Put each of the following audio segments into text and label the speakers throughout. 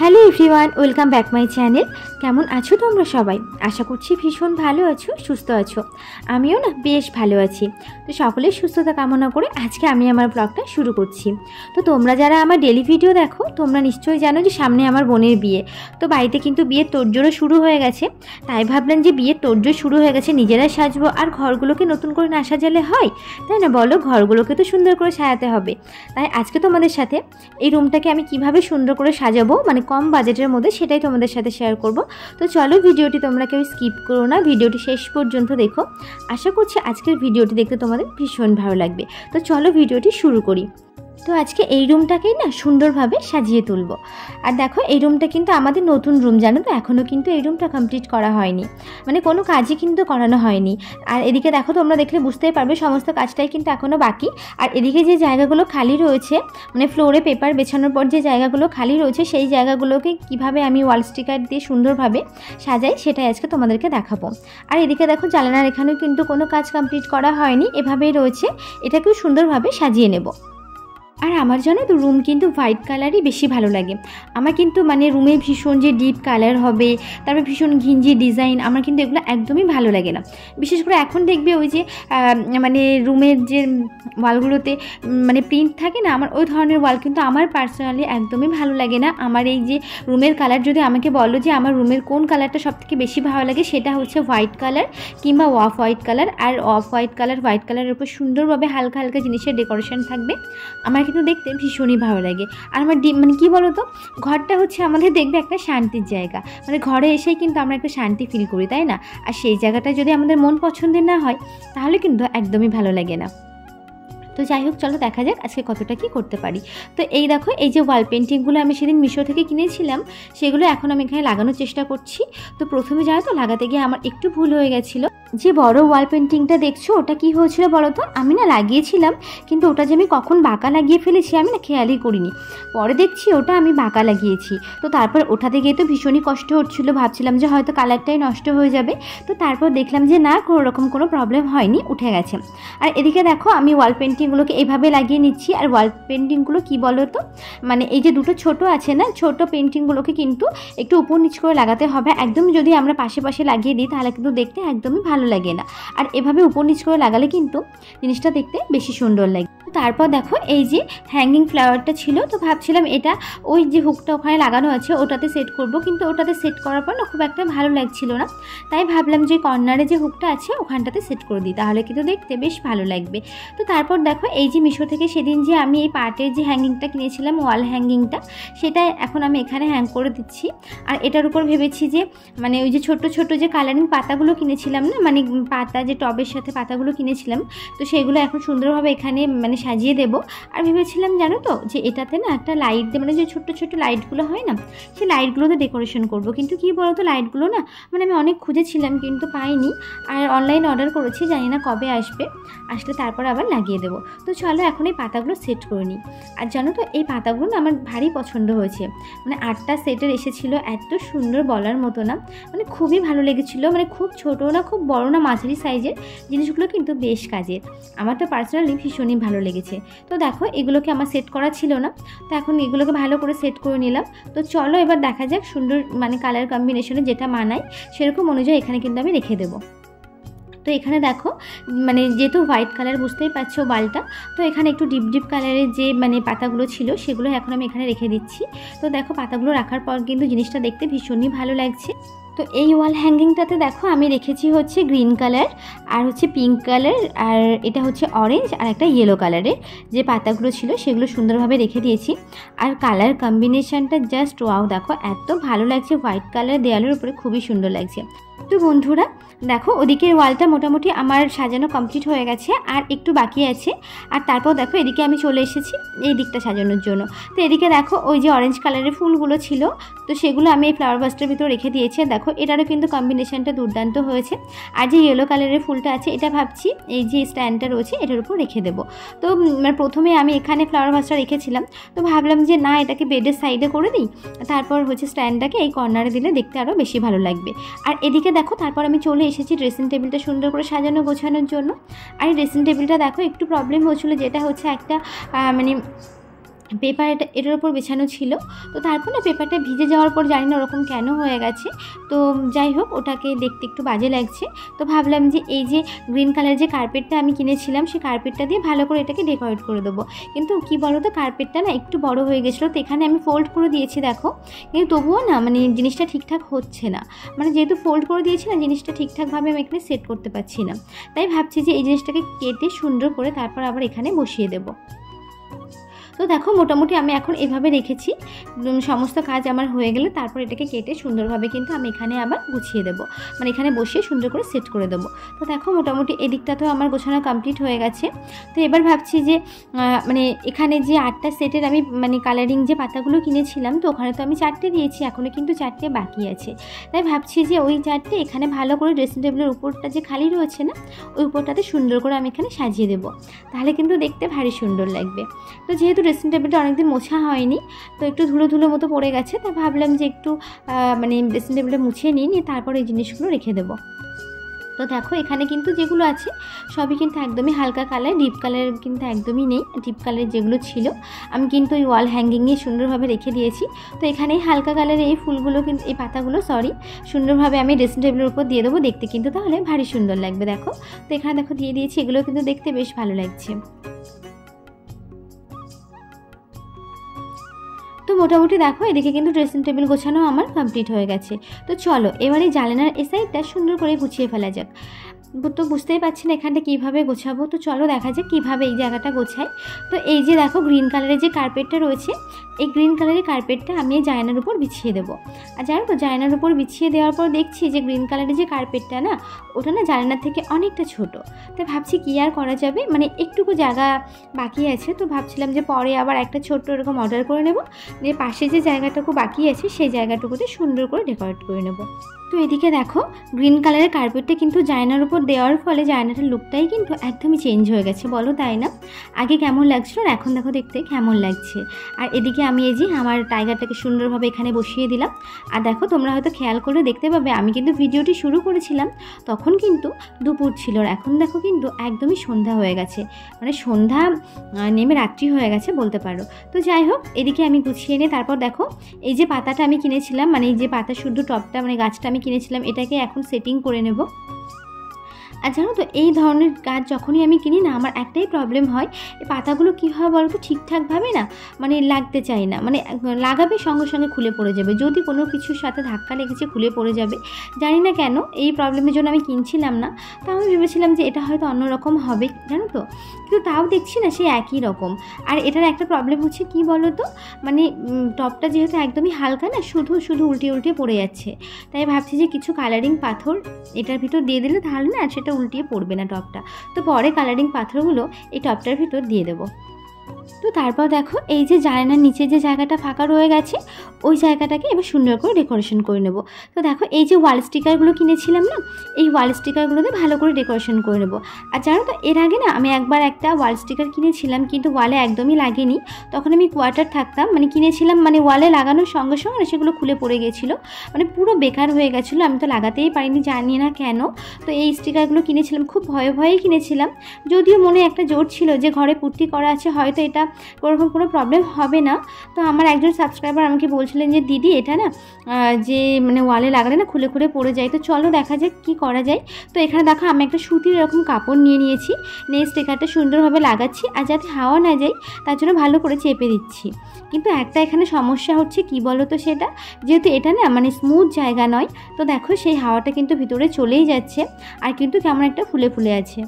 Speaker 1: Hello everyone, welcome back my channel. কেমন আছো তোমরা সবাই? আশা করছি ভীষণ ভালো আছো, সুস্থ আছো। আমিও না বেশ ভালো আছি। তো সকলের সুস্থতা কামনা করে আজকে আমি আমার ব্লগটা শুরু করছি। তো তোমরা যারা আমার ডেলি ভিডিও দেখো তোমরা নিশ্চয়ই জানো যে সামনে আমার বোনের বিয়ে। তো বাড়িতে কিন্তু বিয়ের তোড়জোড়ও শুরু হয়ে গেছে। তাই ভাবলাম যে বিয়ের তোড়জোড় শুরু হয়ে গেছে, নিজেরাই সাজবো। আর ঘরগুলোকে নতুন করে না সাজালে হয়, তাই না বলো? ঘরগুলোকে তো সুন্দর করে সাজাতে হবে। তাই আজকে তোমাদের সাথে এই রুমটাকে আমি কিভাবে সুন্দর করে সাজাবো, মানে কম বাজেটের মধ্যে, সেটাই তোমাদের সাথে শেয়ার করব। তো চলো, ভিডিওটি তোমরা কেউ স্কিপ করো না, ভিডিওটি শেষ পর্যন্ত দেখো। আশা করছি আজকের ভিডিওটি দেখতে তোমাদের ভীষণ ভালো লাগবে। তো চলো ভিডিওটি শুরু করি। তো আজকে এই রুমটাকেই না সুন্দরভাবে সাজিয়ে তুলব। আর দেখো, এই রুমটা কিন্তু আমাদের নতুন রুম, জানো তো? এখনও কিন্তু এই রুমটা কমপ্লিট করা হয়নি, মানে কোনো কাজই কিন্তু করানো হয়নি। আর এদিকে দেখো, তোমরা দেখলে বুঝতেই পারবে সমস্ত কাজটাই কিন্তু এখনও বাকি। আর এদিকে যে জায়গাগুলো খালি রয়েছে, মানে ফ্লোরে পেপার বেছানোর পর যে জায়গাগুলো খালি রয়েছে, সেই জায়গাগুলোকে কিভাবে আমি ওয়াল স্টিকার দিয়ে সুন্দরভাবে সাজাই সেটাই আজকে তোমাদেরকে দেখাবো। আর এদিকে দেখো, জানালার এখানেও কিন্তু কোনো কাজ কমপ্লিট করা হয়নি, এভাবেই রয়েছে। এটাকেও সুন্দরভাবে সাজিয়ে নেব। আর আমার জানো তো রুম কিন্তু হোয়াইট কালারই বেশি ভালো লাগে। আমার কিন্তু মানে রুমে ভীষণ যে ডিপ কালার হবে, তারপর ভীষণ ঘিঞ্জি ডিজাইন, আমার কিন্তু এগুলো একদমই ভালো লাগে না। বিশেষ করে এখন দেখবে ওই যে মানে রুমের যে ওয়ালগুলোতে মানে প্রিন্ট থাকে না, আমার ওই ধরনের ওয়াল কিন্তু আমার পার্সোনালি একদমই ভালো লাগে না। আমার এই যে রুমের কালার, যদি আমাকে বলো যে আমার রুমের কোন কালারটা সবথেকে বেশি ভালো লাগে, সেটা হচ্ছে হোয়াইট কালার কিংবা অফ হোয়াইট কালার। আর অফ হোয়াইট কালার, হোয়াইট কালারের উপর সুন্দরভাবে হালকা হালকা জিনিসের ডেকোরেশন থাকবে, আমার কিন্তু দেখতে ভীষণই ভালো লাগে। আর আমার মানে কী বলো তো, ঘরটা হচ্ছে আমাদের দেখবে একটা শান্তির জায়গা, মানে ঘরে এসেই কিন্তু আমরা একটা শান্তি ফিল করি, তাই না? আর সেই জায়গাটা যদি আমাদের মন পছন্দের না হয়, তাহলে কিন্তু একদমই ভালো লাগে না। তো যাই হোক, চলো দেখা যাক আজকে কতটা কি করতে পারি। তো এই দেখো, এই যে ওয়াল পেন্টিংগুলো আমি সেদিন মিশো থেকে কিনেছিলাম, সেগুলো এখন আমি এখানে লাগানোর চেষ্টা করছি। তো প্রথমে জানো তো, লাগাতে গিয়ে আমার একটু ভুল হয়ে গেছিলো। যে বড় ওয়াল পেন্টিংটা দেখছো, ওটা কি হয়েছিল বলো তো? আমি না লাগিয়েছিলাম, কিন্তু ওটা যে আমি কখন বাঁকা লাগিয়ে ফেলেছি আমি না খেয়ালই করিনি। পরে দেখছি ওটা আমি বাঁকা লাগিয়েছি। তো তারপর ওঠাতে গিয়ে তো ভীষণই কষ্ট হচ্ছিলো, ভাবছিলাম যে হয়তো কালারটাই নষ্ট হয়ে যাবে। তো তারপর দেখলাম যে না, কোনো রকম কোনো প্রবলেম হয়নি, উঠে গেছে। আর এদিকে দেখো, আমি ওয়াল পেন্টিংগুলোকে এইভাবে লাগিয়ে নিচ্ছি। আর ওয়াল পেন্টিংগুলো কি বলো তো, মানে এই যে দুটো ছোট আছে না, ছোট পেন্টিংগুলোকে কিন্তু একটু উপর নিচ করে লাগাতে হবে। একদম যদি আমরা পাশে পাশে লাগিয়ে দিই, তাহলে কিন্তু দেখতে একদমই ভালো লাগে না। আর এভাবে উপর নিচ করে লাগালে কিন্তু জিনিসটা দেখতে বেশি সুন্দর লাগে। তারপর দেখো, এই যে হ্যাঙ্গিং ফ্লাওয়ারটা ছিল, তো ভাবছিলাম এটা ওই যে হুকটা ওখানে লাগানো আছে ওটাতে সেট করব, কিন্তু ওটাতে সেট করার পর না খুব একটা ভালো লাগছিল না। তাই ভাবলাম যে কর্নারে যে হুকটা আছে ওখানটাতে সেট করে দিই, তাহলে কিন্তু দেখতে বেশ ভালো লাগবে। তো তারপর দেখো, এই যে মিশো থেকে সেদিন যে আমি এই পার্টের যে হ্যাঙ্গিংটা কিনেছিলাম, ওয়াল হ্যাঙ্গিংটা, সেটা এখন আমি এখানে হ্যাং করে দিচ্ছি। আর এটার উপর ভেবেছি যে মানে ওই যে ছোট ছোট যে কালারিং পাতাগুলো কিনেছিলাম না, মানে পাতা যে টবের সাথে পাতাগুলো কিনেছিলাম, তো সেগুলো এখন সুন্দরভাবে এখানে মানে সাজিয়ে দেব। আর ভেবেছিলাম জানো তো, যে এটাতে না একটা লাইট দিয়ে, মানে যে ছোট্ট ছোট্ট লাইটগুলো হয় না, সেই লাইটগুলোতে ডেকোরেশন করব। কিন্তু কী বলো তো, লাইটগুলো না মানে আমি অনেক খুঁজেছিলাম কিন্তু পাইনি। আর অনলাইন অর্ডার করেছি, জানি না কবে আসবে, আসলে তারপর আবার লাগিয়ে দেবো। তো চলো এখন এই পাতাগুলো সেট করে নিই। আর জানো তো, এই পাতাগুলো না আমার ভারী পছন্দ হয়েছে, মানে 8টা সেটের এসেছিলো, এত সুন্দর বলার মতো না, মানে খুবই ভালো লেগেছিলো। মানে খুব ছোটো না, খুব বড় না, মাঝারি সাইজের জিনিসগুলো কিন্তু বেশ কাজের। আমার তো পার্সোনালি ভীষণই ভালো লেগেছে। তো দেখো, এগুলোকে আমার সেট করা ছিল না, তো এখন এগুলোকে ভালো করে সেট করে নিলাম। তো চলো এবার দেখা যাক সুন্দর মানে কালার কম্বিনেশনে যেটা মানায় সেরকম অনুযায়ী এখানে কিন্তু আমি রেখে দেবো। তো এখানে দেখো, মানে যেহেতু হোয়াইট কালার বুঝতেই পারছো বালটা, তো এখানে একটু ডিপ ডিপ কালারের যে মানে পাতাগুলো ছিল সেগুলো এখন আমি এখানে রেখে দিচ্ছি। তো দেখো, পাতাগুলো রাখার পর কিন্তু জিনিসটা দেখতে ভীষণই ভালো লাগছে। তো এই ওয়াল হ্যাঙ্গিংটাতে দেখো আমি রেখেছি হচ্ছে গ্রিন কালার, আর হচ্ছে পিঙ্ক কালার, আর এটা হচ্ছে অরেঞ্জ, আর একটা ইয়েলো কালারের যে পাতাগুলো ছিল সেগুলো সুন্দরভাবে রেখে দিয়েছি। আর কালার কম্বিনেশনটা জাস্ট ওয়াও, দেখো এত ভালো লাগছে, হোয়াইট কালার দেওয়ালের উপরে খুবই সুন্দর লাগছে। তো বন্ধুরা দেখো, ওদিকের ওয়ালটা মোটামুটি আমার সাজানো কমপ্লিট হয়ে গেছে, আর একটু বাকি আছে। আর তারপর দেখো, এদিকে আমি চলে এসেছি এই দিকটা সাজানোর জন্য। তো এদিকে দেখো, ওই যে অরেঞ্জ কালারের ফুলগুলো ছিল, তো সেগুলো আমি এই ফ্লাওয়ার ভাসটার ভিতরে রেখে দিয়েছি। দেখো, এটারও কিন্তু কম্বিনেশনটা দুর্দান্ত হয়েছে। আর যে ইয়েলো কালারের ফুলটা আছে, এটা ভাবছি এই যে স্ট্যান্ডটা রয়েছে এটার উপর রেখে দেবো। তো প্রথমে আমি এখানে ফ্লাওয়ার ভাসটা রেখেছিলাম, তো ভাবলাম যে না, এটাকে বেডের সাইডে করে দিই, তারপর হচ্ছে স্ট্যান্ডটাকে এই কর্নারে দিলে দেখতে আরও বেশি ভালো লাগবে। আর এদিকে দেখো, তারপর আমি চলে এসেছি ড্রেসিং টেবিলটা সুন্দর করে সাজানো গোছানোর জন্য। আর এই ড্রেসিং টেবিলটা দেখো একটু প্রবলেম হচ্ছিলো, যেটা হচ্ছে একটা মানে পেপার এটার ওপর বেছানো ছিল। তো তারপর না পেপারটা ভিজে যাওয়ার পর জানি না ওরকম কেন হয়ে গেছে। তো যাই হোক, ওটাকে দেখতে একটু বাজে লাগছে। তো ভাবলাম যে এই যে গ্রিন কালারের যে কার্পেটটা আমি কিনেছিলাম, সেই কার্পেটটা দিয়ে ভালো করে এটাকে ডেকোরেট করে দেবো। কিন্তু কি বলো তো, কার্পেটটা না একটু বড় হয়ে গেছিলো, তো এখানে আমি ফোল্ড করে দিয়েছি দেখো, কিন্তু তবুও না মানে জিনিসটা ঠিকঠাক হচ্ছে না। মানে যেহেতু ফোল্ড করে দিয়েছি না, জিনিসটা ঠিকঠাকভাবে আমি এখানে সেট করতে পারছি না। তাই ভাবছি যে এই জিনিসটাকে কেটে সুন্দর করে তারপর আবার এখানে বসিয়ে দেবো। তো দেখো মোটামুটি আমি এখন এভাবে রেখেছি। সমস্ত কাজ আমার হয়ে গেলে তারপর এটাকে কেটে সুন্দরভাবে কিন্তু আমি এখানে আবার গুছিয়ে দেবো, মানে এখানে বসিয়ে সুন্দর করে সেট করে দেবো। তো দেখো মোটামুটি এদিকটা তো আমার গোছানো কমপ্লিট হয়ে গেছে। তো এবার ভাবছি যে মানে এখানে যে 8টা সেটের আমি মানে কালারিং যে পাতাগুলো কিনেছিলাম, তো ওখানে তো আমি 4টে দিয়েছি, এখনও কিন্তু 4টে বাকি আছে। তাই ভাবছি যে ওই 4টে এখানে ভালো করে ড্রেসিং টেবিলের উপরটা যে খালি রয়েছে না, ওই উপরটাতে সুন্দর করে আমি এখানে সাজিয়ে দেবো, তাহলে কিন্তু দেখতে ভারী সুন্দর লাগবে। তো যেহেতু ড্রেসিং টেবিলটা অনেকদিন মোছা হয়নি, তো একটু ধুলো ধুলো মতো পড়ে গেছে, তাই ভাবলাম যে একটু মানে ড্রেসিং টেবিলটা মুছিয়ে নিয়ে তারপর এই জিনিসগুলো রেখে দেবো। তো দেখো এখানে কিন্তু যেগুলো আছে সবই কিন্তু একদমই হালকা কালার, ডিপ কালার কিন্তু একদমই নেই। ডিপ কালারের যেগুলো ছিল আমি কিন্তু ওই ওয়াল হ্যাঙ্গিংয়ে সুন্দরভাবে রেখে দিয়েছি। তো এখানে হালকা কালারের এই ফুলগুলো কিন্তু, এই পাতাগুলো সুন্দরভাবে আমি ড্রেসিং টেবিলের উপর দিয়ে দেবো, দেখতে কিন্তু তাহলে ভারী সুন্দর লাগবে। দেখো তো এখানে দেখো দিয়ে দিয়েছি, এগুলো কিন্তু দেখতে বেশ ভালো লাগছে। তো মোটামুটি দেখো এদিকে কিন্তু ড্রেসিং টেবিল গোছানো আমার কমপ্লিট হয়ে গেছে। তো চলো এবারে জানালার এই সাইডটা সুন্দর করে গুছিয়ে ফেলা যাক। তো বুঝতেই পারছি না এখানটা কীভাবে গোছাবো, তো চলো দেখা যাক কীভাবে এই জায়গাটা গোছাই। তো এই যে দেখো গ্রিন কালারের যে কার্পেটটা রয়েছে, এই গ্রিন কালারের কার্পেটটা আমি এই জায়নার উপর বিছিয়ে দেবো। আর জানো তো জায়নার উপর বিছিয়ে দেওয়ার পর দেখছি যে গ্রিন কালারের যে কার্পেটটা না, ওটা না জানালার থেকে অনেকটা ছোট। তো ভাবছি কী আর করা যাবে, মানে একটুকু জায়গা বাকি আছে। তো ভাবছিলাম যে পরে আবার একটা ছোট্ট এরকম অর্ডার করে নেব, দিয়ে পাশে যে জায়গাটুকু বাকি আছে সেই জায়গাটুকুতে সুন্দর করে ডেকোরেট করে নেব। তো এদিকে দেখো গ্রিন কালারের কার্পেটটা কিন্তু জায়নার উপর দেওয়ার ফলে জায়নাটার লুকটাই কিন্তু একদমই চেঞ্জ হয়ে গেছে, বলো তাই না? আগে কেমন লাগছিল আর এখন দেখো দেখতে কেমন লাগছে। আর এদিকে আমি এই যে আমার টাইগারটাকে সুন্দরভাবে এখানে বসিয়ে দিলাম। আর দেখো তোমরা হয়তো খেয়াল করে দেখতে পাবে, আমি কিন্তু ভিডিওটি শুরু করেছিলাম তখন কিন্তু দুপুর ছিল, আর এখন দেখো কিন্তু একদমই সন্ধ্যা হয়ে গেছে, মানে সন্ধ্যা নেমে রাত্রি হয়ে গেছে বলতে পারো। তো যাই হোক এদিকে আমি গুছিয়ে নিয়ে তারপর দেখো এই যে পাতাটা আমি কিনেছিলাম, মানে এই যে পাতা শুদ্ধ টপটা মানে গাছটা আমি কিনেছিলাম, এটাকে এখন সেটিং করে নেব। আর জানো তো এই ধরনের গাছ যখনই আমি কিনি না, আমার একটাই প্রবলেম হয়, এই পাতাগুলো কী হয় বলো তো, ঠিকঠাকভাবে না মানে লাগতে চাই না, মানে লাগাবে সঙ্গে সঙ্গে খুলে পড়ে যাবে, যদি কোনো কিছুর সাথে ধাক্কা লেগেছে খুলে পড়ে যাবে। জানি না কেন এই প্রবলেমের জন্য আমি কিনছিলাম না। তো আমি ভেবেছিলাম যে এটা হয়তো অন্যরকম হবে জানো তো, কিন্তু তাও দেখছি না সেই একই রকম। আর এটার একটা প্রবলেম হচ্ছে কি বলো তো, মানে টপটা যেহেতু একদমই হালকা না, শুধু শুধু উল্টে উল্টে পড়ে যাচ্ছে। তাই ভাবছি যে কিছু কালারিং পাথর এটার ভিতর দিয়ে দিলে তাহলে না সেটা উল্টিয়ে পড়বে না টপটা। তো পরে কালারিং পাথরগুলো এই টপটার ভিতর দিয়ে দেবো। তো তারপর দেখো এই যে জানালার নিচে যে জায়গাটা ফাঁকা রয়ে গেছে, ওই জায়গাটাকে এবার সুন্দর করে ডেকোরেশন করে নেব। তো দেখো এই যে ওয়াল স্টিকারগুলো কিনেছিলাম না, এই ওয়াল স্টিকারগুলোতে ভালো করে ডেকোরেশন করে নেব। আর জানো তো এর আগে না আমি একবার একটা ওয়াল স্টিকার কিনেছিলাম, কিন্তু ওয়ালে একদমই লাগেনি। তখন আমি কোয়ার্টার থাকতাম, মানে কিনেছিলাম, মানে ওয়ালে লাগানোর সঙ্গে সঙ্গে সেগুলো খুলে পড়ে গেছিলো, মানে পুরো বেকার হয়ে গেছিলো, আমি তো লাগাতেই পারিনি, জানি না কেন। তো এই স্টিকারগুলো কিনেছিলাম, খুব ভয়ে ভয়েই কিনেছিলাম, যদিও মনে একটা জোর ছিল যে ঘরে পুট্টি করা আছে, হয়তো এটা ওরকম কোনো প্রবলেম হবে না। তো আমার একজন সাবস্ক্রাইবার আমাকে বলছিলেন যে দিদি এটা না যে মানে ওয়ালে লাগালে না খুলে খুলে পড়ে যায়। তো চলো দেখা যাক কী করা যায়। তো এখানে দেখো আমি একটা সুতির এরকম কাপড় নিয়ে নিয়েছি, নিয়ে স্টিকারটা সুন্দরভাবে লাগাচ্ছি, আর যাতে হাওয়া না যায় তার জন্য ভালো করে চেপে দিচ্ছি। কিন্তু একটা এখানে সমস্যা হচ্ছে কি বলো তো, সেটা যেহেতু এটা না মানে স্মুথ জায়গা নয়, তো দেখো সেই হাওয়াটা কিন্তু ভিতরে চলেই যাচ্ছে, আর কিন্তু কেমন একটা ফুলে ফুলে আছে।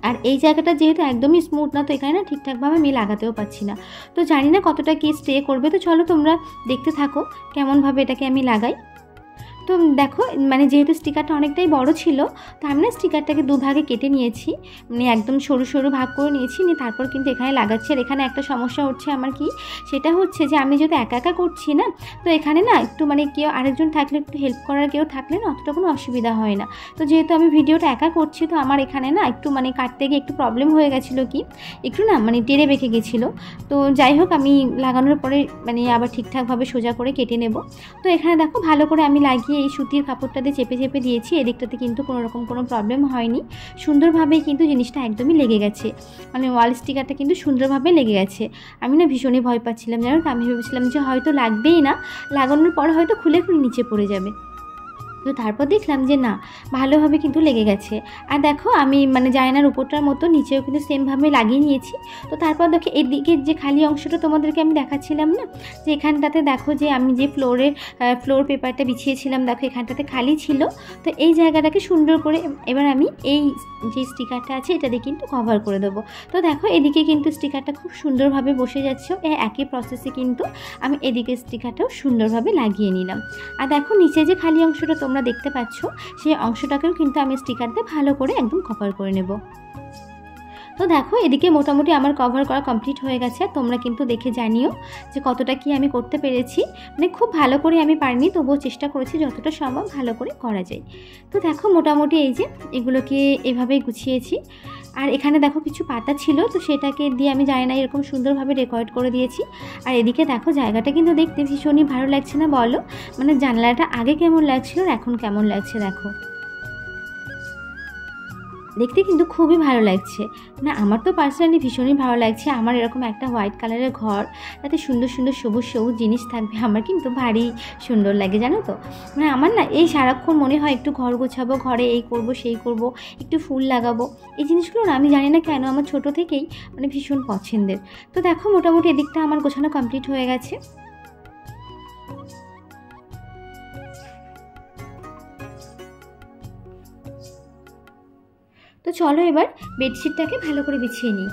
Speaker 1: আর এই জায়গাটা যেহেতু একদমই স্মুথ না, তো এখানে না ঠিকঠাকভাবে আমি লাগাতেও পারছি না। তো জানি না কতটা কি স্টে করবে, তো চলো তোমরা দেখতে থাকো কেমনভাবে এটাকে আমি লাগাই। তো দেখো মানে যেহেতু স্টিকারটা অনেকটাই বড় ছিল, তো আমি না স্টিকারটাকে দুভাগে কেটে নিয়েছি, মানে একদম সরু সরু ভাগ করে নিয়েছি, নিয়ে তারপর কিন্তু এখানে লাগাচ্ছি। আর এখানে একটা সমস্যা হচ্ছে আমার, কি সেটা হচ্ছে যে আমি যেহেতু একা একা করছি না, তো এখানে না একটু মানে কেউ আরেকজন থাকলে, একটু হেল্প করার কেউ থাকলে না অতটা কোনো অসুবিধা হয় না। তো যেহেতু আমি ভিডিওটা একা করছি, তো আমার এখানে না একটু মানে কাটতে গিয়ে একটু প্রবলেম হয়ে গেছিলো, কি একটু না মানে টেরে বেঁকে গেছিলো। তো যাই হোক আমি লাগানোর পরে মানে আবার ঠিকঠাকভাবে সোজা করে কেটে নেব। তো এখানে দেখো ভালো করে আমি লাগিয়ে এই সুতির কাপড়টা দিয়ে চেপে চেপে দিয়েছি, এদিকটাতে কিন্তু কোনো রকম কোনো প্রবলেম হয়নি, সুন্দরভাবেই কিন্তু জিনিসটা একদমই লেগে গেছে, মানে ওয়াল স্টিকারটা কিন্তু সুন্দরভাবে লেগে গেছে। আমি না ভীষণই ভয় পাচ্ছিলাম, জানো তো, আমি ভেবেছিলাম যে হয়তো লাগবেই না, লাগানোর পর হয়তো খুলে খুলে নিচে পড়ে যাবে। তো তারপর দেখলাম যে না, ভালোভাবে কিন্তু লেগে গেছে। আর দেখো আমি মানে জায়নার উপরটার মতো নিচেও কিন্তু সেমভাবে লাগিয়ে নিয়েছি। তো তারপর দেখো এদিকে যে খালি অংশটা তোমাদেরকে আমি দেখাচ্ছিলাম না, যে এখানটাতে দেখো যে আমি যে ফ্লোর পেপারটা বিছিয়েছিলাম, দেখো এখানটাতে খালি ছিল। তো এই জায়গাটাকে সুন্দর করে এবার আমি এই যে স্টিকারটা আছে এটা দিয়ে কিন্তু কভার করে দেবো। তো দেখো এদিকে কিন্তু স্টিকারটা খুব সুন্দরভাবে বসে যাচ্ছে, একই প্রসেসে কিন্তু আমি এদিকে স্টিকারটাও সুন্দরভাবে লাগিয়ে নিলাম। আর দেখো নিচে যে খালি অংশটা তোমরা দেখতে পাচ্ছ, সেই অংশটাকেও কিন্তু আমি স্টিকার দিয়ে ভালো করে একদম কভার করে নেব। তো দেখো এদিকে মোটামুটি আমার কভার করা কমপ্লিট হয়ে গেছে। তোমরা কিন্তু দেখে জানিও যে কতটা কি আমি করতে পেরেছি, মানে খুব ভালো করে আমি পারিনি, তবুও চেষ্টা করেছি যতটা সম্ভব ভালো করে করা যায়। তো দেখো মোটামুটি এই যে এগুলোকে এভাবেই গুছিয়েছি। আর এখানে দেখো কিছু পাতা ছিল, তো সেটাকে দিয়ে আমি জানি না এরকম সুন্দরভাবে ডেকোরেট করে দিয়েছি। আর এদিকে দেখো জায়গাটা কিন্তু দেখতে ভীষণই ভালো লাগছে না বলো, মানে জানলাটা আগে কেমন লাগছিল আর এখন কেমন লাগছে দেখো, দেখতে কিন্তু খুবই ভালো লাগছে। না আমার তো পার্সোনালি ভীষণই ভালো লাগছে, আমার এরকম একটা হোয়াইট কালারের ঘর, তাতে সুন্দর সুন্দর সবুজ সবুজ জিনিস থাকবে, আমার কিন্তু ভারী সুন্দর লাগে জানো তো। মানে আমার না এই সারাক্ষণ মনে হয় একটু ঘর গোছাবো, ঘরে এই করব সেই করব, একটু ফুল লাগাবো, এই জিনিসগুলো না আমি জানি না কেন আমার ছোটো থেকেই মানে ভীষণ পছন্দের। তো দেখো মোটামুটি এদিকটা আমার গোছানো কমপ্লিট হয়ে গেছে। তো চলো এবার বেডশিটটাকে ভালো করে বিছিয়ে নিই।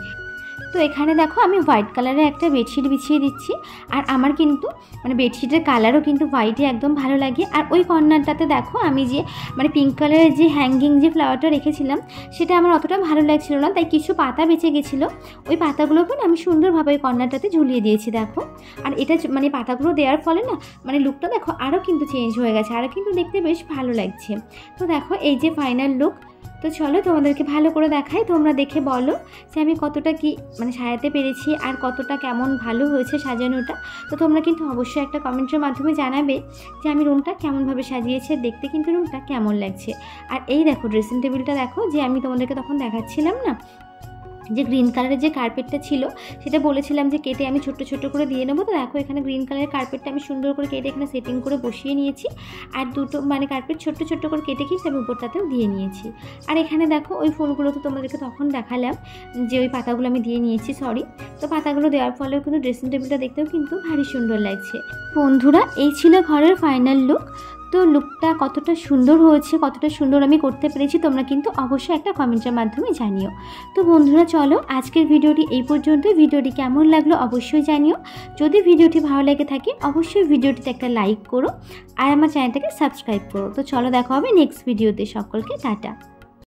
Speaker 1: তো এখানে দেখো আমি হোয়াইট কালারের একটা বেডশিট বিছিয়ে দিচ্ছি, আর আমার কিন্তু মানে বেডশিটের কালারও কিন্তু হোয়াইটে একদম ভালো লাগে। আর ওই কর্নারটাতে দেখো আমি যে মানে পিঙ্ক কালারের যে হ্যাঙ্গিং যে ফ্লাওয়ারটা রেখেছিলাম, সেটা আমার অতটা ভালো লাগছিল না, তাই কিছু পাতা বেঁচে গেছিলো, ওই পাতাগুলোকে আমি সুন্দরভাবে ওই কর্নারটাতে ঝুলিয়ে দিয়েছি দেখো। আর এটা মানে পাতাগুলো দেওয়ার ফলে না মানে লুকটা দেখো আরও কিন্তু চেঞ্জ হয়ে গেছে, আরও কিন্তু দেখতে বেশ ভালো লাগছে। তো দেখো এই যে ফাইনাল লুক। তো চলো তোমাদেরকে ভালো করে দেখাই, তোমরা দেখে বলো যে আমি কতটা কি মানে সাজাতে পেরেছি আর কতটা কেমন ভালো হয়েছে সাজানোটা। তো তোমরা কিন্তু অবশ্যই একটা কমেন্টের মাধ্যমে জানাবে যে আমি রুমটা কেমনভাবে সাজিয়েছি, দেখতে কিন্তু রুমটা কেমন লাগছে। আর এই দেখো ড্রেসিং টেবিলটা দেখো, যে আমি তোমাদেরকে তখন দেখাচ্ছিলাম না যে গ্রিন কালারের যে কার্পেটটা ছিল, সেটা বলেছিলাম যে কেটে আমি ছোট্ট ছোট্ট করে দিয়ে নেবো। তো দেখো এখানে গ্রিন কালারের কার্পেটটা আমি সুন্দর করে কেটে এখানে সেটিং করে বসিয়ে নিয়েছি, আর দুটো মানে কার্পেট ছোট্ট ছোট্ট করে কেটে কিন্তু আমি উপরটাতেও দিয়ে নিয়েছি। আর এখানে দেখো ওই ফুলগুলো তো তোমাদেরকে তখন দেখালাম যে ওই পাতাগুলো আমি দিয়ে নিয়েছি, তো পাতাগুলো দেওয়ার ফলেও কিন্তু ড্রেসিং টেবিলটা দেখতেও কিন্তু ভারী সুন্দর লাগছে। বন্ধুরা এই ছিল ঘরের ফাইনাল লুক। তো লুকটা কতটা সুন্দর হয়েছে, কতটা সুন্দর আমি করতে পেরেছি, তোমরা কিন্তু অবশ্যই একটা কমেন্টের মাধ্যমে জানিও। তো বন্ধুরা চলো আজকের ভিডিওটি এই পর্যন্ত। ভিডিওটি কেমন লাগলো অবশ্যই জানিও। যদি ভিডিওটি ভালো লেগে থাকে অবশ্যই ভিডিওটিতে একটা লাইক করো আর আমার চ্যানেলটাকে সাবস্ক্রাইব করো। তো চলো দেখা হবে নেক্সট ভিডিওতে, সকলকে টাটা।